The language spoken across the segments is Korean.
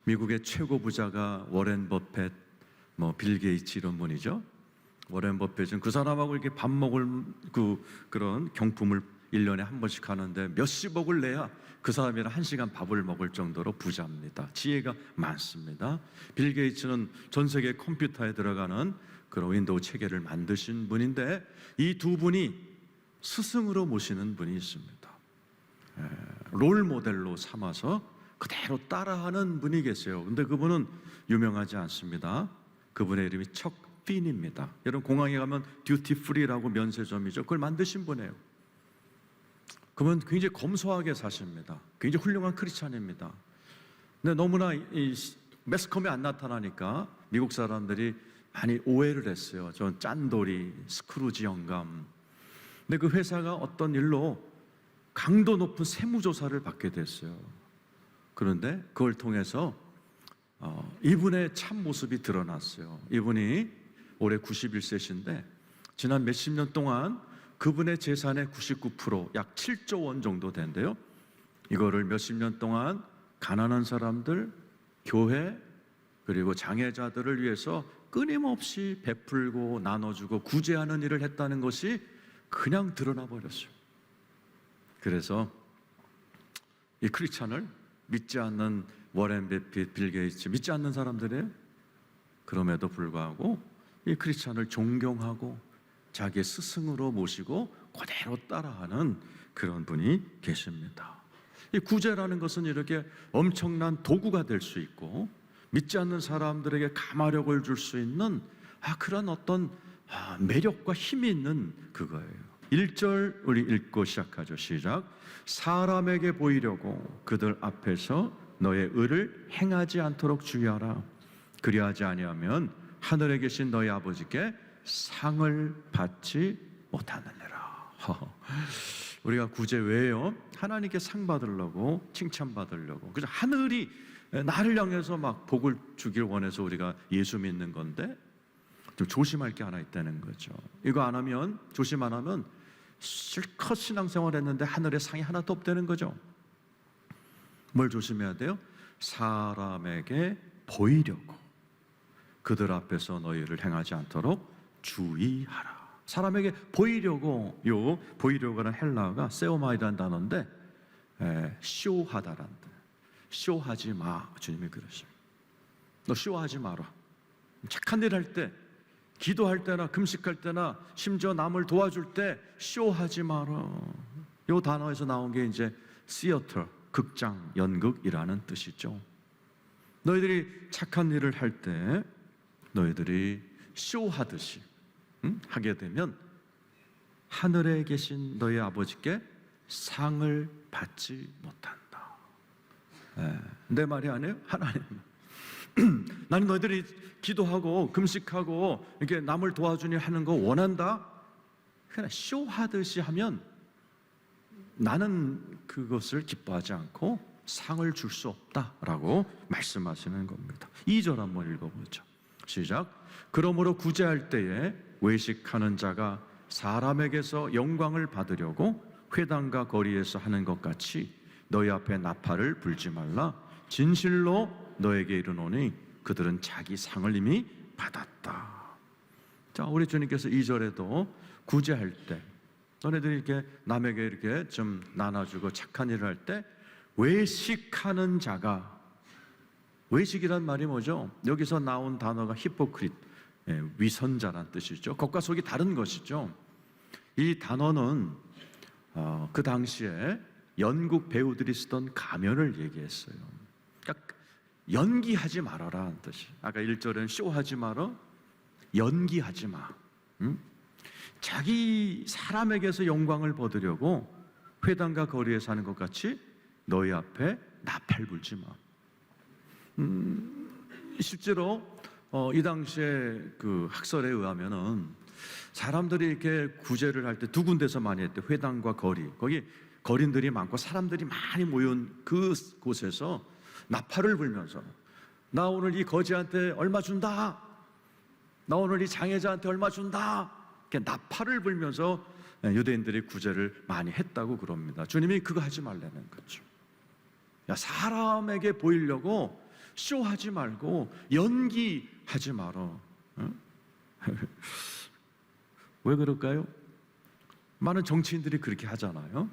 미국의 최고 부자가 워렌 버핏, 빌 게이츠 이런 분이죠. 워렌 버핏은 그 사람하고 이렇게 밥 먹을 그런 경품을 1년에 한 번씩 하는데 몇십억을 내야 그 사람이랑 1시간 밥을 먹을 정도로 부자입니다. 지혜가 많습니다. 빌 게이츠는 전 세계 컴퓨터에 들어가는 그런 윈도우 체계를 만드신 분인데 이 두 분이 스승으로 모시는 분이 있습니다. 롤 모델로 삼아서 그대로 따라하는 분이 계세요. 근데 그분은 유명하지 않습니다. 그분의 이름이 척 핀입니다. 여러분 공항에 가면 듀티 프리라고 면세점이죠. 그걸 만드신 분이에요. 그분 굉장히 검소하게 사십니다. 굉장히 훌륭한 크리스찬입니다. 근데 너무나 이 매스컴에 안 나타나니까 미국 사람들이 많이 오해를 했어요. 저 짠돌이, 스크루지 영감. 근데 그 회사가 어떤 일로 강도 높은 세무조사를 받게 됐어요. 그런데 그걸 통해서 이분의 참모습이 드러났어요. 이분이 올해 91세신데 지난 몇십 년 동안 그분의 재산의 99%, 약 7조 원 정도 된대요. 이거를 몇십 년 동안 가난한 사람들, 교회, 그리고 장애자들을 위해서 끊임없이 베풀고 나눠주고 구제하는 일을 했다는 것이 그냥 드러나 버렸어요. 그래서 이 크리스찬을 믿지 않는 워렌 버핏, 빌 게이츠 믿지 않는 사람들이에요. 그럼에도 불구하고 이 크리스찬을 존경하고 자기의 스승으로 모시고 그대로 따라하는 그런 분이 계십니다. 이 구제라는 것은 이렇게 엄청난 도구가 될 수 있고 믿지 않는 사람들에게 감화력을 줄 수 있는 그런 어떤 매력과 힘이 있는 그거예요. 1절 우리 읽고 시작하죠. 시작. 사람에게 보이려고 그들 앞에서 너의 의를 행하지 않도록 주의하라. 그리하지 아니하면 하늘에 계신 너희 아버지께 상을 받지 못하느니라. 우리가 구제 왜요? 하나님께 상 받으려고, 칭찬 받으려고. 그죠? 하늘이 나를 향해서 막 복을 주길 원해서 우리가 예수 믿는 건데 좀 조심할 게 하나 있다는 거죠. 이거 안 하면, 조심 안 하면 실컷 신앙생활 했는데 하늘에 상이 하나도 없다는 거죠. 뭘 조심해야 돼요? 사람에게 보이려고 그들 앞에서 너희를 행하지 않도록 주의하라. 사람에게 보이려고, 보이려고는 헬라어가 세오마이라는 단어인데 쇼하다라는 뜻. 쇼하지 마. 주님이 그러십니다. 너 쇼하지 마라. 착한 일 할 때, 기도할 때나 금식할 때나 심지어 남을 도와줄 때 쇼하지 마라. 이 단어에서 나온 게 이제 시어터, 극장, 연극이라는 뜻이죠. 너희들이 착한 일을 할 때 너희들이 쇼하듯이 하게 되면 하늘에 계신 너희 아버지께 상을 받지 못한다. 내 말이 아니에요? 하나님. 나는 너희들이 기도하고 금식하고 이렇게 남을 도와주니 하는 거 원한다. 그냥 쇼하듯이 하면 나는 그것을 기뻐하지 않고 상을 줄 수 없다라고 말씀하시는 겁니다. 2절 한번 읽어보죠. 시작. 그러므로 구제할 때에 외식하는 자가 사람에게서 영광을 받으려고 회당과 거리에서 하는 것 같이 너희 앞에 나팔을 불지 말라. 진실로 너에게 이르노니 그들은 자기 상을 이미 받았다. 자, 우리 주님께서 2절에도 구제할 때 너네들이 이렇게 남에게 이렇게 좀 나눠주고 착한 일을 할 때 외식하는 자가, 외식이란 말이 뭐죠? 여기서 나온 단어가 히포크릿, 위선자란 뜻이죠. 겉과 속이 다른 것이죠. 이 단어는 그 당시에 연극 배우들이 쓰던 가면을 얘기했어요. 그러니까 연기하지 말아라는 뜻이. 아까 1절에는 쇼하지 마라, 연기하지 마. 자기 사람에게서 영광을 받으려고 회당과 거리에서 하는 것 같이 너희 앞에 나팔 불지 마. 실제로 이 당시에 그 학설에 의하면은 사람들이 이렇게 구제를 할 때 두 군데서 많이 했대. 회당과 거리. 거기 거린들이 많고 사람들이 많이 모인 그 곳에서 나팔을 불면서 나 오늘 이 거지한테 얼마 준다. 나 오늘 이 장애자한테 얼마 준다. 이렇게 나팔을 불면서 유대인들이 구제를 많이 했다고 그럽니다. 주님이 그거 하지 말라는 거죠. 사람에게 보이려고 쇼하지 말고 연기하지 말어. 왜 그럴까요? 많은 정치인들이 그렇게 하잖아요.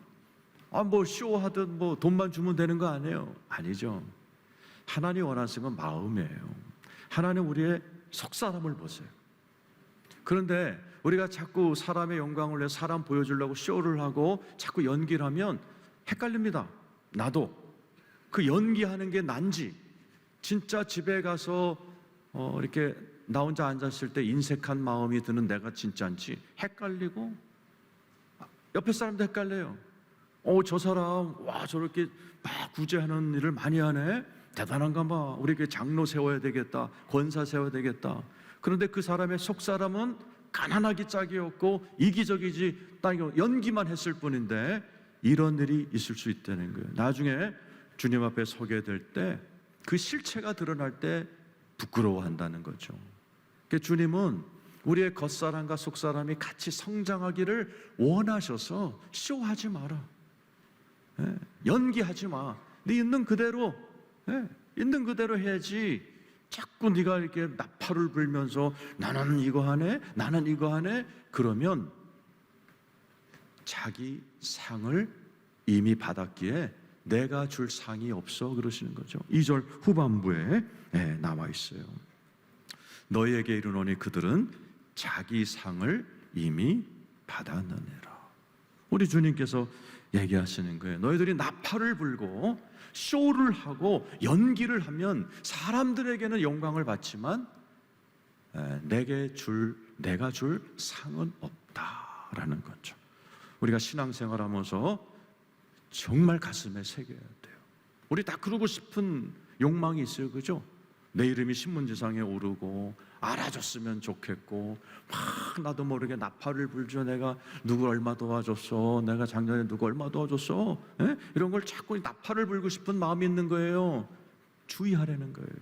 뭐 쇼하듯 뭐 돈만 주면 되는 거 아니에요? 아니죠. 하나님 원하시는 건 마음이에요. 하나님 우리의 속사람을 보세요. 그런데 우리가 자꾸 사람의 영광을 위해 사람 보여주려고 쇼를 하고 자꾸 연기를 하면 헷갈립니다. 나도 그 연기하는 게 난지 진짜 집에 가서 이렇게 나 혼자 앉았을 때 인색한 마음이 드는 내가 진짜인지 헷갈리고, 옆에 사람도 헷갈려요. 저 사람 와 저렇게 막 구제하는 일을 많이 하네, 대단한가 봐, 우리 교회 장로 세워야 되겠다, 권사 세워야 되겠다. 그런데 그 사람의 속사람은 가난하기 짝이 없고 이기적이지 딱 연기만 했을 뿐인데 이런 일이 있을 수 있다는 거예요. 나중에 주님 앞에 서게 될 때 그 실체가 드러날 때 부끄러워한다는 거죠. 그러니까 주님은 우리의 겉사람과 속사람이 같이 성장하기를 원하셔서 쇼하지 마라, 연기하지 마. 네 있는 그대로, 있는 그대로 해야지. 자꾸 네가 이렇게 나팔을 불면서 나는 이거 하네, 나는 이거 하네, 그러면 자기 상을 이미 받았기에 내가 줄 상이 없어 그러시는 거죠. 2절 후반부에 나와 있어요. 너희에게 이르노니 그들은 자기 상을 이미 받았느니라. 우리 주님께서 얘기하시는 거예요. 너희들이 나팔을 불고 쇼를 하고 연기를 하면 사람들에게는 영광을 받지만 내가 줄 상은 없다라는 거죠. 우리가 신앙생활하면서 정말 가슴에 새겨야 돼요. 우리 다 그러고 싶은 욕망이 있어요, 그죠? 내 이름이 신문지상에 오르고 알아줬으면 좋겠고, 막 나도 모르게 나팔을 불죠. 내가 누구 얼마 도와줬어, 내가 작년에 누구 얼마 도와줬어, 이런 걸 자꾸 나팔을 불고 싶은 마음이 있는 거예요. 주의하라는 거예요.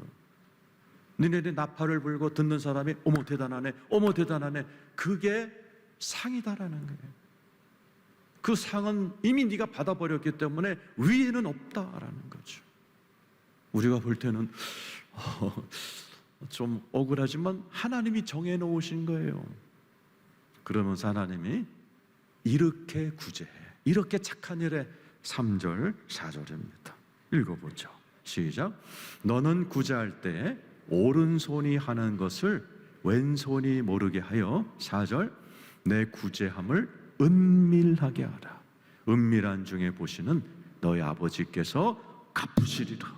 너네들이 나팔을 불고 듣는 사람이 어머 대단하네, 어머 대단하네, 그게 상이다라는 거예요. 그 상은 이미 네가 받아버렸기 때문에 위에는 없다라는 거죠. 우리가 볼 때는 좀 억울하지만 하나님이 정해놓으신 거예요. 그러면서 하나님이 이렇게 구제해, 이렇게 착한 일에 3절 4절입니다 읽어보죠. 시작. 너는 구제할 때 오른손이 하는 것을 왼손이 모르게 하여 4절 내 구제함을 은밀하게 하라. 은밀한 중에 보시는 너희 아버지께서 갚으시리라.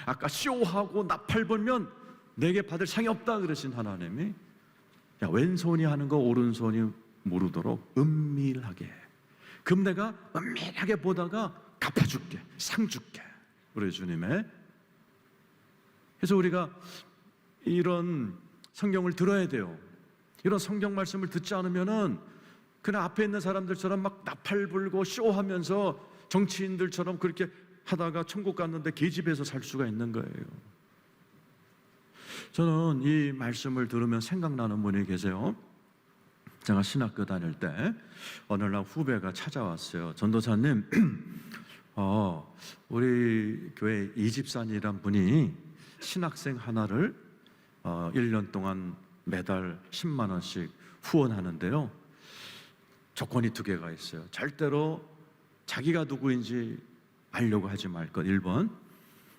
아까 쇼하고 나팔 불면 내게 받을 상이 없다 그러신 하나님이 왼손이 하는 거 오른손이 모르도록 은밀하게 해. 그럼 내가 은밀하게 보다가 갚아줄게, 상 줄게, 우리 주님의. 그래서 우리가 이런 성경을 들어야 돼요. 이런 성경 말씀을 듣지 않으면은 그냥 앞에 있는 사람들처럼 막 나팔 불고 쇼하면서 정치인들처럼 그렇게 하다가 천국 갔는데 계집에서 살 수가 있는 거예요. 저는 이 말씀을 들으면 생각나는 분이 계세요. 제가 신학교 다닐 때 어느 날 후배가 찾아왔어요. 전도사님, 우리 교회 이집사님이란 분이 신학생 하나를 1년 동안 매달 10만 원씩 후원하는데요, 조건이 2개가 있어요. 절대로 자기가 누구인지 알려고 하지 말 것, 1번.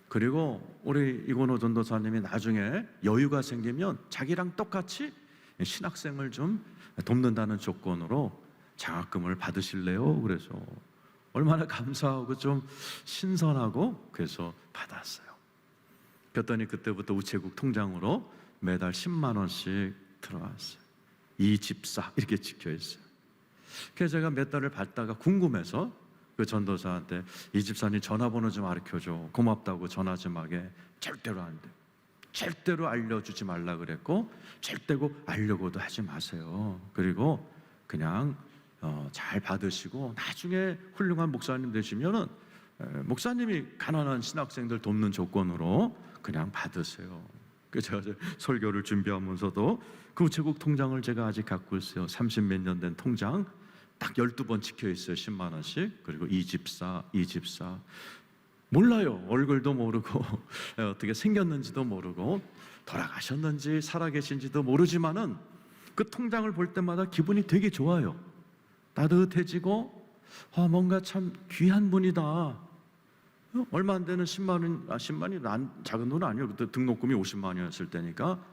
그리고 우리 이건호 전도사님이 나중에 여유가 생기면 자기랑 똑같이 신학생을 좀 돕는다는 조건으로 장학금을 받으실래요? 그래서 얼마나 감사하고 좀 신선하고 그래서 받았어요. 그랬더니 그때부터 우체국 통장으로 매달 10만 원씩 들어왔어요. 이 집사 이렇게 찍혀 있어요. 그래서 제가 몇 달을 받다가 궁금해서 그 전도사한테 이 집사님 전화번호 좀 알려줘, 고맙다고 전화 좀 하게. 절대로 안 돼, 절대로 알려주지 말라 그랬고 절대로 알려고도 하지 마세요. 그리고 그냥 잘 받으시고 나중에 훌륭한 목사님 되시면은 목사님이 가난한 신학생들 돕는 조건으로 그냥 받으세요. 그래서 제가 설교를 준비하면서도 그 우체국 통장을 제가 아직 갖고 있어요. 30몇 년 된 통장 딱 12번 찍혀 있어요. 10만 원씩. 그리고 이 집사 몰라요. 얼굴도 모르고 어떻게 생겼는지도 모르고 돌아가셨는지 살아계신지도 모르지만은 그 통장을 볼 때마다 기분이 되게 좋아요. 따뜻해지고 뭔가 참 귀한 분이다. 얼마 안 되는 10만이 작은 돈은 아니에요. 그때 등록금이 50만 원이었을 때니까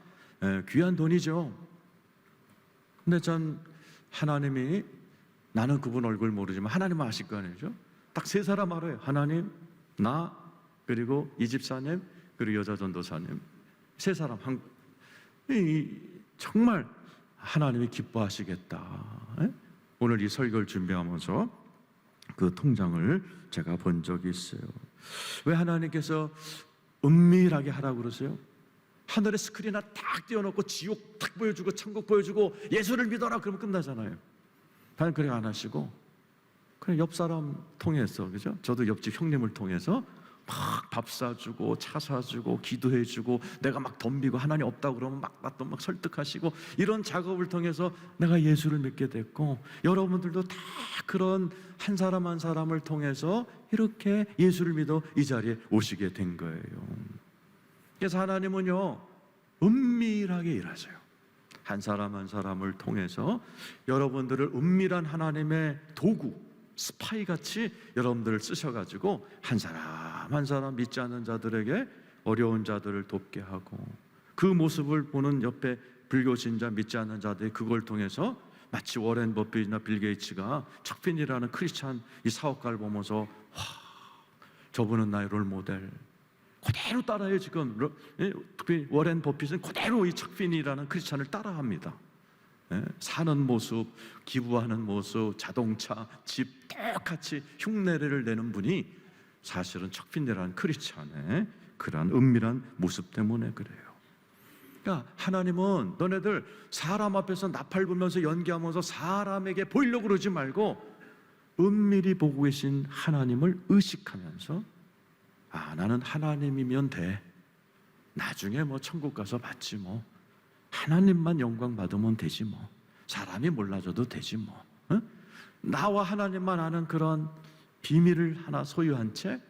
귀한 돈이죠. 근데 전 하나님이, 나는 그분 얼굴 모르지만 하나님은 아실 거 아니죠. 딱 세 사람 알아요. 하나님, 나, 그리고 이 집사님, 그리고 여자 전도사님. 세 사람 정말 하나님이 기뻐하시겠다. 오늘 이 설교를 준비하면서 그 통장을 제가 본 적이 있어요. 왜 하나님께서 은밀하게 하라고 그러세요? 하늘에 스크린 하나 딱 띄워놓고 지옥 딱 보여주고 천국 보여주고 예수를 믿어라 그러면 끝나잖아요. 하나님 그렇게 안 하시고 그냥 옆 사람 통해서, 그죠? 저도 옆집 형님을 통해서 막 밥 사주고 차 사주고 기도해주고, 내가 막 덤비고 하나님 없다고 그러면 막 설득하시고, 이런 작업을 통해서 내가 예수를 믿게 됐고, 여러분들도 다 그런 한 사람 한 사람을 통해서 이렇게 예수를 믿어 이 자리에 오시게 된 거예요. 그래서 하나님은요 은밀하게 일하세요. 한 사람 한 사람을 통해서 여러분들을 은밀한 하나님의 도구, 스파이같이 여러분들을 쓰셔가지고 한 사람 한 사람 믿지 않는 자들에게 어려운 자들을 돕게 하고, 그 모습을 보는 옆에 불교 신자 믿지 않는 자들이 그걸 통해서 마치 워렌 버핏이나 빌 게이츠가 척핀이라는 크리스찬 이 사업가를 보면서 와, 저분은 나의 롤 모델, 그대로 따라해요. 지금 특히 워렌 버핏은 그대로 이 척핀이라는 크리스찬을 따라합니다. 사는 모습, 기부하는 모습, 자동차, 집 똑같이 흉내를 내는 분이 사실은 척핀이라는 크리스찬의 그러한 은밀한 모습 때문에 그래요. 그러니까 하나님은 너네들 사람 앞에서 나팔 불면서 연기하면서 사람에게 보이려고 그러지 말고 은밀히 보고 계신 하나님을 의식하면서 나는 하나님이면 돼, 나중에 뭐 천국 가서 받지 뭐, 하나님만 영광 받으면 되지 뭐, 사람이 몰라줘도 되지 뭐, 나와 하나님만 아는 그런 비밀을 하나 소유한 채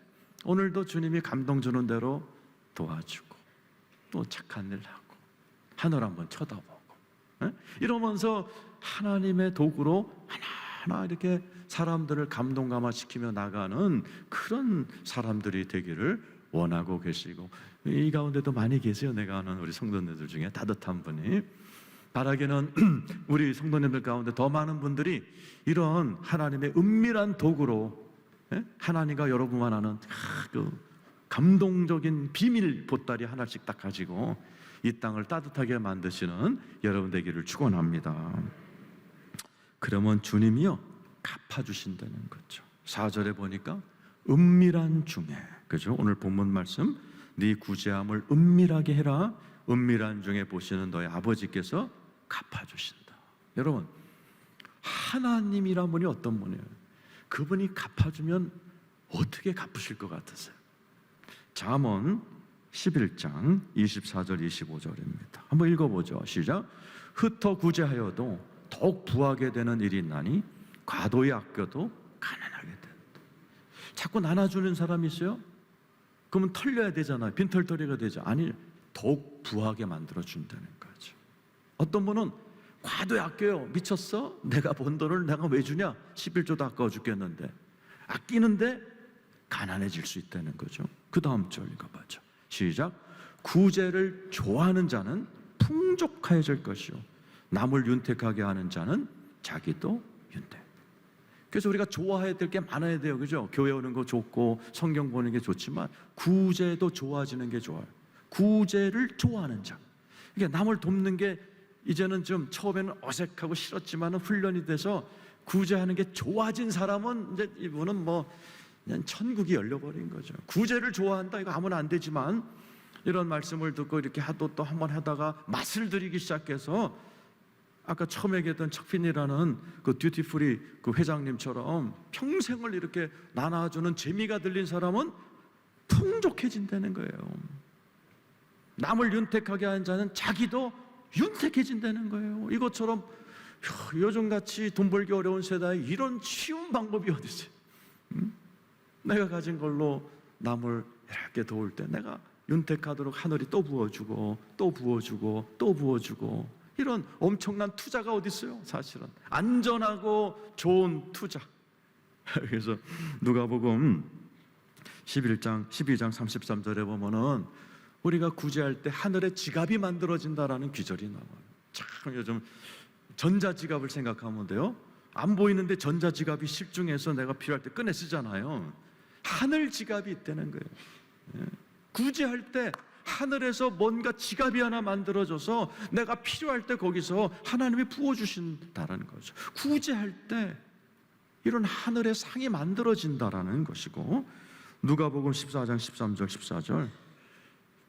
오늘도 주님이 감동 주는 대로 도와주고 또 착한 일 하고 하늘 한번 쳐다보고 이러면서 하나님의 도구로 하나하나 이렇게 사람들을 감동감화시키며 나가는 그런 사람들이 되기를 원하고 계시고, 이 가운데도 많이 계세요. 내가 아는 우리 성도님들 중에 따뜻한 분이. 바라기는 우리 성도님들 가운데 더 많은 분들이 이런 하나님의 은밀한 도구로 하나님과 여러분만 아는 그 감동적인 비밀 보따리 하나씩 딱 가지고 이 땅을 따뜻하게 만드시는 여러분 되기를 축원합니다. 그러면 주님이요 갚아주신다는 거죠. 4절에 보니까 은밀한 중에, 그죠? 오늘 본문 말씀, 네 구제함을 은밀하게 해라. 은밀한 중에 보시는 너의 아버지께서 갚아주신다. 여러분, 하나님이란 분이 어떤 분이에요? 그분이 갚아주면 어떻게 갚으실 것 같으세요? 잠언 11장 24절 25절입니다. 한번 읽어보죠. 시작. 흩어 구제하여도 더욱 부하게 되는 일이 있나니 과도히 아껴도 가난하게 된다. 자꾸 나눠주는 사람이 있어요? 그러면 털려야 되잖아요. 빈털터리가 되죠. 아니, 더욱 부하게 만들어준다는 거죠. 어떤 분은 과도히 아껴요. 미쳤어? 내가 번 돈을 내가 왜 주냐? 11조도 아까워 죽겠는데. 아끼는데 가난해질 수 있다는 거죠. 그 다음 절 읽어봐죠. 시작. 구제를 좋아하는 자는 풍족하여질 것이요 남을 윤택하게 하는 자는 자기도 윤택. 그래서 우리가 좋아해야 될 게 많아야 돼요. 그죠? 교회 오는 거 좋고 성경 보는 게 좋지만 구제도 좋아지는 게 좋아요. 구제를 좋아하는 자. 그러니까 남을 돕는 게 이제는 좀 처음에는 어색하고 싫었지만 훈련이 돼서 구제하는 게 좋아진 사람은 이제 이분은 뭐 그냥 천국이 열려버린 거죠. 구제를 좋아한다 이거 아무나 안 되지만 이런 말씀을 듣고 이렇게 또 한번 하다가 맛을 들이기 시작해서 아까 처음 얘기했던 척핀이라는 그 듀티프리 그 회장님처럼 평생을 이렇게 나눠주는 재미가 들린 사람은 풍족해진다는 거예요. 남을 윤택하게 하는 자는 자기도 윤택해진다는 거예요. 이것처럼 요즘같이 돈 벌기 어려운 세대에 이런 쉬운 방법이 어디 있어요? 내가 가진 걸로 남을 이렇게 도울 때 내가 윤택하도록 하늘이 또 부어주고 또 부어주고 또 부어주고, 이런 엄청난 투자가 어디 있어요? 사실은 안전하고 좋은 투자. 그래서 누가복음 12장 33절에 보면은 우리가 구제할 때 하늘에 지갑이 만들어진다라는 귀절이 나와요. 참 요즘 전자지갑을 생각하면 돼요. 안 보이는데 전자지갑이 실중해서 내가 필요할 때 꺼내 쓰잖아요. 하늘 지갑이 있다는 거예요. 구제할 때 하늘에서 뭔가 지갑이 하나 만들어져서 내가 필요할 때 거기서 하나님이 부어주신다라는 거죠. 구제할 때 이런 하늘의 상이 만들어진다라는 것이고, 누가복음 14장 13절 14절,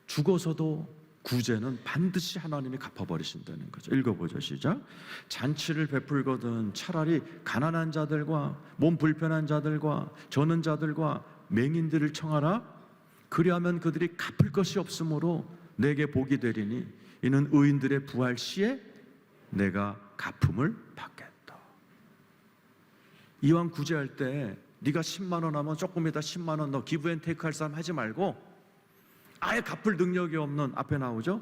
죽어서도 구제는 반드시 하나님이 갚아버리신다는 거죠. 읽어보죠. 시작. 잔치를 베풀거든 차라리 가난한 자들과 몸 불편한 자들과 저는 자들과 맹인들을 청하라. 그리하면 그들이 갚을 것이 없으므로 내게 복이 되리니 이는 의인들의 부활 시에 내가 갚음을 받겠다. 이왕 구제할 때 네가 10만 원 하면 조금 이따 10만 원 너 기브앤테이크 할 사람 하지 말고, 아예 갚을 능력이 없는, 앞에 나오죠?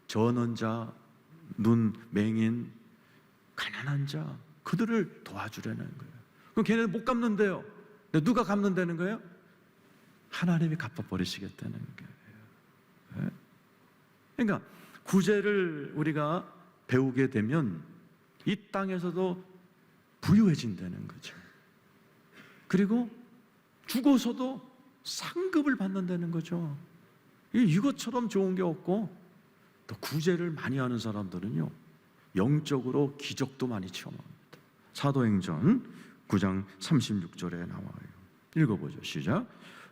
전원자, 눈 맹인, 가난한 자, 그들을 도와주려는 거예요. 그럼 걔네는 못 갚는데요. 근데 누가 갚는다는 거예요? 하나님이 갚아버리시겠다는 거예요. 그러니까 구제를 우리가 배우게 되면 이 땅에서도 부유해진다는 거죠. 그리고 죽어서도 상급을 받는다는 거죠. 이것처럼 좋은 게 없고, 또 구제를 많이 하는 사람들은요 영적으로 기적도 많이 체험합니다. 사도행전 9장 36절에 나와요. 읽어보죠. 시작.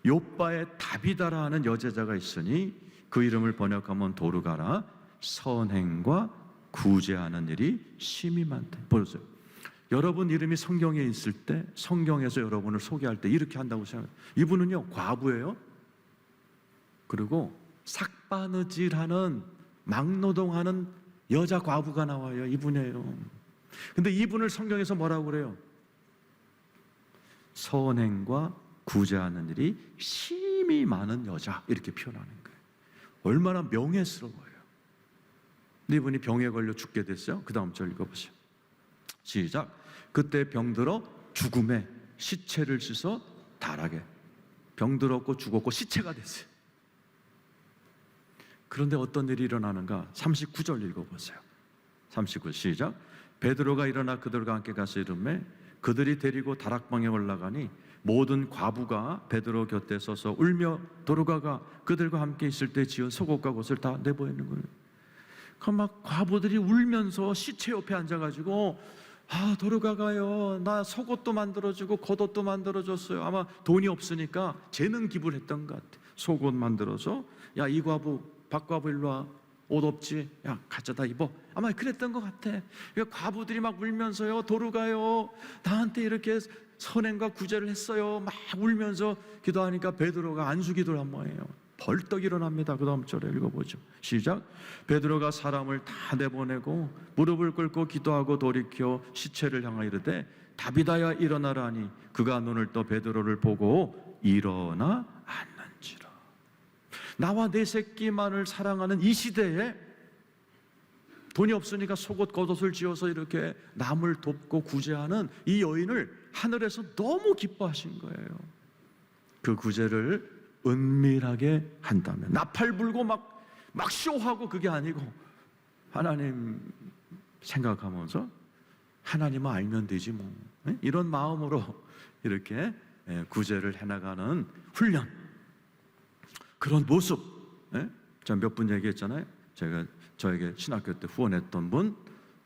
요바에 다비다라 하는 여제자가 있으니 그 이름을 번역하면 도르가라. 선행과 구제하는 일이 심히 많다. 보세요. 여러분 이름이 성경에 있을 때, 성경에서 여러분을 소개할 때 이렇게 한다고 생각해요. 이분은요 과부예요. 그리고 삭바느질하는, 막노동하는 여자 과부가 나와요. 이분이에요. 근데 이분을 성경에서 뭐라고 그래요? 선행과 구제하는 일이 심히 많은 여자, 이렇게 표현하는 거예요. 얼마나 명예스러워요. 근데 이분이 병에 걸려 죽게 됐어요. 그 다음 절 읽어보세요. 시작. 그때 병들어 죽음에 시체를 씻어 달하게. 병들었고 죽었고 시체가 됐어요. 그런데 어떤 일이 일어나는가? 39절 읽어보세요. 39절 시작. 베드로가 일어나 그들과 함께 가서 이르매 그들이 데리고 다락방에 올라가니 모든 과부가 베드로 곁에 서서 울며 도르가가 그들과 함께 있을 때 지은 속옷과 옷을 다 내보이는 거예요. 그럼 막 과부들이 울면서 시체 옆에 앉아가지고, 아 도르가가요, 나 속옷도 만들어주고 겉옷도 만들어줬어요. 아마 돈이 없으니까 재능 기부를 했던 것 같아. 속옷 만들어서, 야 이 과부 박과부 일로 와, 옷 없지? 야 가져다 입어. 아마 그랬던 것 같아. 그러니까 과부들이 막 울면서요, 도르가요 나한테 이렇게 선행과 구제를 했어요, 막 울면서 기도하니까 베드로가 안수기도를 한 거예요. 벌떡 일어납니다. 그 다음 절에 읽어보죠. 시작. 베드로가 사람을 다 내보내고 무릎을 꿇고 기도하고 돌이켜 시체를 향하여 이르되 다비다야 일어나라 하니 그가 눈을 떠 베드로를 보고 일어나 앉는지라. 나와 내 새끼만을 사랑하는 이 시대에 돈이 없으니까 속옷 겉옷을 지어서 이렇게 남을 돕고 구제하는 이 여인을 하늘에서 너무 기뻐하신 거예요. 그 구제를 은밀하게 한다면, 나팔 불고 막 쇼하고 그게 아니고 하나님 생각하면서 하나님은 알면 되지 뭐, 이런 마음으로 이렇게 구제를 해나가는 훈련, 그런 모습. 제가 몇 분 얘기했잖아요. 제가 저에게 신학교 때 후원했던 분,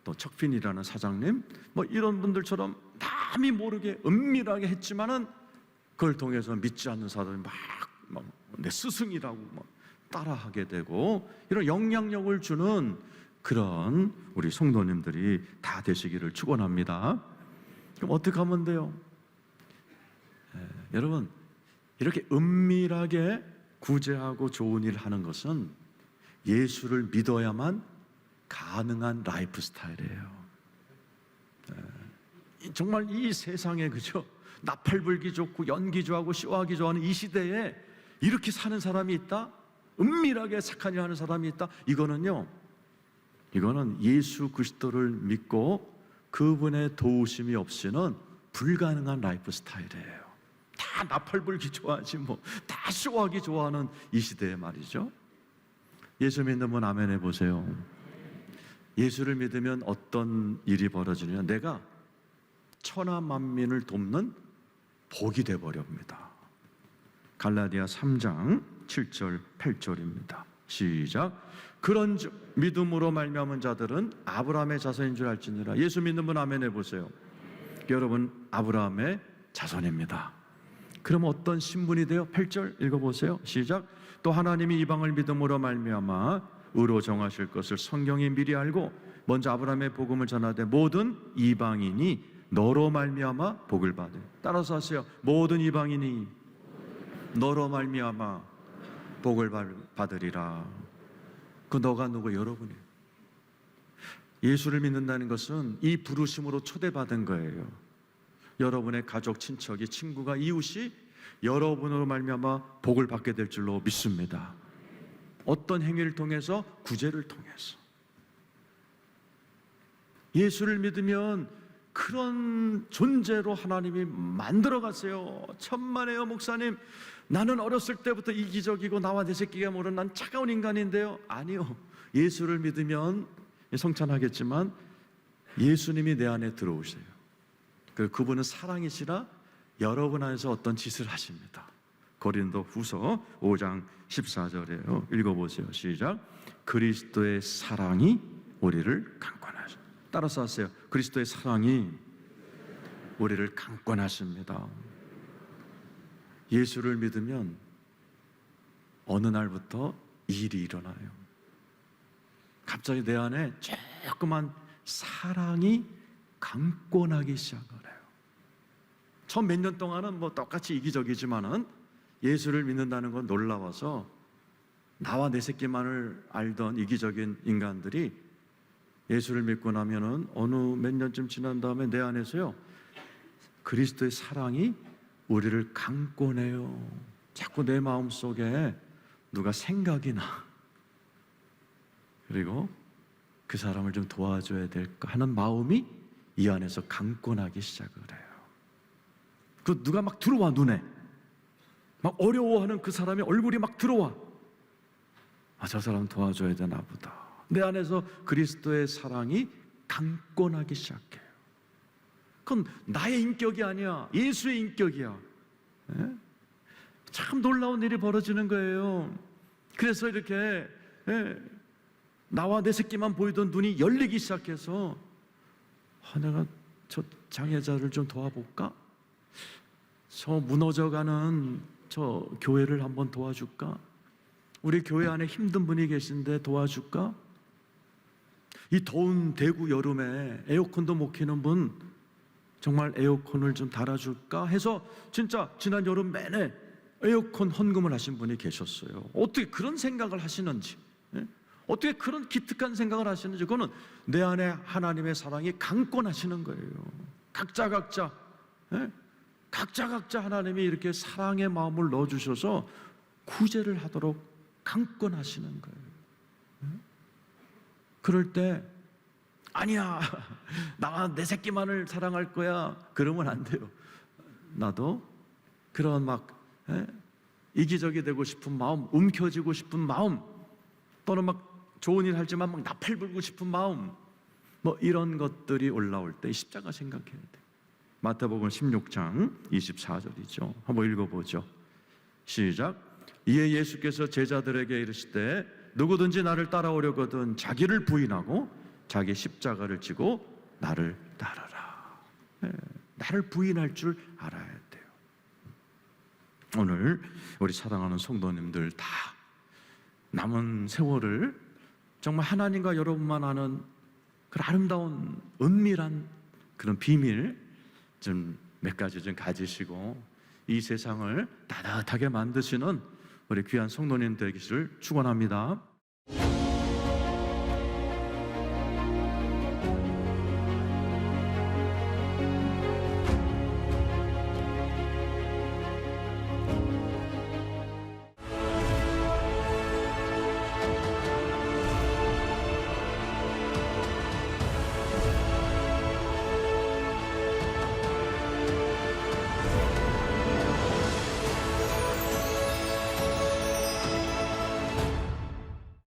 또 척핀이라는 사장님, 뭐 이런 분들처럼 남이 모르게 은밀하게 했지만은 그걸 통해서 믿지 않는 사람이 막 내 스승이라고 막 따라하게 되고, 이런 영향력을 주는 그런 우리 성도님들이 다 되시기를 축원합니다. 그럼 어떻게 하면 돼요? 여러분 이렇게 은밀하게 구제하고 좋은 일을 하는 것은 예수를 믿어야만 가능한 라이프 스타일이에요. 정말 이 세상에, 그죠? 나팔 불기 좋고 연기 좋아하고 쇼하기 좋아하는 이 시대에 이렇게 사는 사람이 있다? 은밀하게 착한 일 하는 사람이 있다? 이거는 예수 그리스도를 믿고 그분의 도우심이 없이는 불가능한 라이프 스타일이에요. 다 나팔불기 좋아하지 다 쇼하기 좋아하는 이 시대에 말이죠. 예수 믿는 분 아멘 해보세요. 예수를 믿으면 어떤 일이 벌어지느냐, 내가 천하 만민을 돕는 복이 되어버립니다. 갈라디아 3장 7절 8절입니다. 시작. 그런즉 믿음으로 말미암은 자들은 아브라함의 자손인 줄 알지니라. 예수 믿는 분 아멘 해보세요. 여러분 아브라함의 자손입니다. 그럼 어떤 신분이 돼요? 8절 읽어보세요. 시작. 또 하나님이 이방을 믿음으로 말미암아 의로 정하실 것을 성경이 미리 알고 먼저 아브라함의 복음을 전하되 모든 이방인이 너로 말미암아 복을 받으. 따라서 하세요. 모든 이방인이 너로 말미암아 복을 받으리라. 그 너가 누구? 여러분이에요. 예수를 믿는다는 것은 이 부르심으로 초대받은 거예요. 여러분의 가족, 친척이, 친구가, 이웃이 여러분으로 말미암아 복을 받게 될 줄로 믿습니다. 어떤 행위를 통해서? 구제를 통해서. 예수를 믿으면 그런 존재로 하나님이 만들어 가세요. 천만에요 목사님, 나는 어렸을 때부터 이기적이고 나와 내 새끼가 모르는 난 차가운 인간인데요. 아니요, 예수를 믿으면 성찬하겠지만 예수님이 내 안에 들어오세요. 그리고 그분은 사랑이시라 여러분 안에서 어떤 짓을 하십니다. 고린도 후서 5장 14절이에요. 읽어보세요. 시작. 그리스도의 사랑이 우리를 강권하십니다. 따라서 하세요. 그리스도의 사랑이 우리를 강권하십니다. 예수를 믿으면 어느 날부터 일이 일어나요. 갑자기 내 안에 조그만 사랑이 강권하기 시작을 해요. 처음 몇 년 동안은 똑같이 이기적이지만은 예수를 믿는다는 건 놀라워서 나와 내 새끼만을 알던 이기적인 인간들이 예수를 믿고 나면은 어느 몇 년쯤 지난 다음에 내 안에서요, 그리스도의 사랑이 우리를 강권해요. 자꾸 내 마음속에 누가 생각이 나. 그리고 그 사람을 좀 도와줘야 될까 하는 마음이 이 안에서 강권하기 시작을 해요. 그 누가 막 들어와, 눈에 막 어려워하는 그 사람의 얼굴이 막 들어와. 아, 저 사람 도와줘야 되나 보다. 내 안에서 그리스도의 사랑이 강권하기 시작해요. 그건 나의 인격이 아니야, 예수의 인격이야. 예? 참 놀라운 일이 벌어지는 거예요. 그래서 이렇게 나와 내 새끼만 보이던 눈이 열리기 시작해서 내가 저 장애자를 좀 도와볼까? 저 무너져가는 저 교회를 한번 도와줄까? 우리 교회 안에 힘든 분이 계신데 도와줄까? 이 더운 대구 여름에 에어컨도 못 켜는 분 정말 에어컨을 좀 달아줄까 해서 진짜 지난 여름 내내 에어컨 헌금을 하신 분이 계셨어요. 어떻게 그런 생각을 하시는지, 어떻게 그런 기특한 생각을 하시는지, 그거는 내 안에 하나님의 사랑이 강권하시는 거예요. 각자 하나님이 이렇게 사랑의 마음을 넣어주셔서 구제를 하도록 강권하시는 거예요. 그럴 때 아니야, 나와 내 새끼만을 사랑할 거야, 그러면 안 돼요. 나도 그런 이기적이 되고 싶은 마음, 움켜쥐고 싶은 마음, 또는 좋은 일 하지만 나팔 불고 싶은 마음, 이런 것들이 올라올 때 십자가 생각해야 돼. 마태복음 16장 24절이죠. 한번 읽어보죠. 시작. 이에 예수께서 제자들에게 이르시되 누구든지 나를 따라오려거든 자기를 부인하고 자기 십자가를 지고 나를 따르라. 나를 부인할 줄 알아야 돼요. 오늘 우리 사랑하는 성도님들 다 남은 세월을 정말 하나님과 여러분만 아는 그런 아름다운 은밀한 그런 비밀 좀 몇 가지 좀 가지시고 이 세상을 따뜻하게 만드시는 우리 귀한 성도님 되기를 축원합니다.